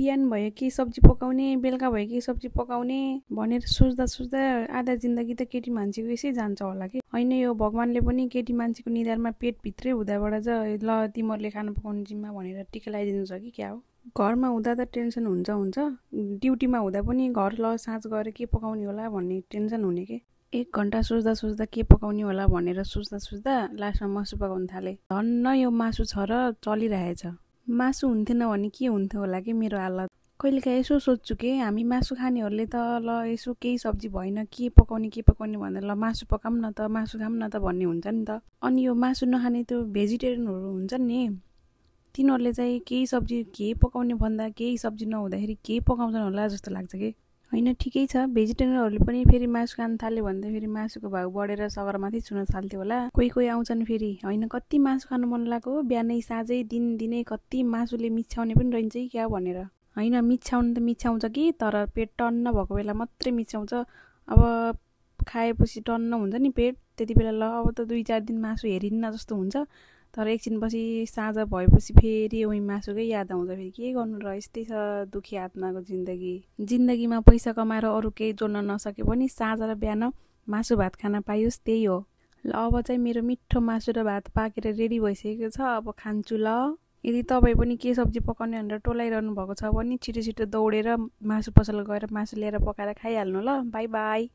बिहान भयो के सब्जी पकाउने, बेलुका भयो के सब्जी पकाउने भनेर सोच्दा सोच्दा आधा जिन्दगी त केटी मान्छेको यसै जान्छ होला कि। होइन, यो भगवानले पनि केटी मान्छेको निधारमा पेटभित्रै हुँदाबाट चाहिँ ल तिमीहरूले खाना पकाउने जिम्मा भनेर टिका लगाइदिनु छ कि क्या हो। घरमा हुँदा त टेन्सन हुन्छ, ड्युटीमा हुँदा पनि घर ल साँझ गएर के पकाउने होला भन्ने टेन्सन हुने के। 1 घन्टा सोच्दा सोच्दा के पकाउने होला भनेर सोच्दा सोच्दा लास्टमा मासु पकाउन थाले। धन्न यो मासु छ र चलिरहेछ। मासु हुन्थेन भने के हुन्थ्यो होला कि मेरो हालत। कहिलेकाहीँ यसो सोध्छु के, हामी मासु खानेहरूले त ल यसो केही सब्जी भएन के पकाउने भनेर ल मासु पकाऊँ न त, मासु खाऊँ न त भन्ने हुन्छ नि त। अनि यो मासु नखाने त्यो भेजिटेरियनहरू हुन्छन् नि, तिनीहरूले चाहिँ केही सब्जी के पकाउने भन्दा केही सब्जी नहुँदाखेरि के पकाउँछन् होला जस्तो लाग्छ कि। होइन, ठिकै छ, भेजिटेरियनहरूले पनि फेरि मासु खान थाल्यो भने त फेरि मासुको भाउ बढेर सगरमाथि छुन थाल्थ्यो होला। कोही आउँछन् फेरि, होइन कति मासु खानु मन लाग्यो, बिहानै साँझै दिनै कति मासुले मिच्छाउने पनि रहन्छ कि क्या भनेर। होइन, मिच्छाउनु त मिच्छाउँछ कि, तर पेट टन्न भएको बेला मात्रै मिच्छाउँछ। अब खाएपछि टन्न हुन्छ नि पेट, त्यति बेला ल अब त 2-4 दिन मासु हेरिन्न जस्तो हुन्छ। तर एकछिनपछि साँझ भएपछि फेरि उही मासुकै याद आउँछ। फेरि के गर्नु र, यस्तै छ दुखी आत्माको जिन्दगीमा पैसा कमाएर अरू केही जोड्न नसके पनि साँझ र बिहान मासु भात खान पाइयोस्, त्यही हो। ल अब चाहिँ मेरो मिठो मासु र भात पाकेर रेडी भइसकेको छ, अब खान्छु ल। यदि तपाईँ पनि के सब्जी पकाउने भनेर टोलाइरहनु भएको छ भने छिटो दौडेर मासु पसल गएर मासु ल्याएर पकाएर खाइहाल्नु ल। By by.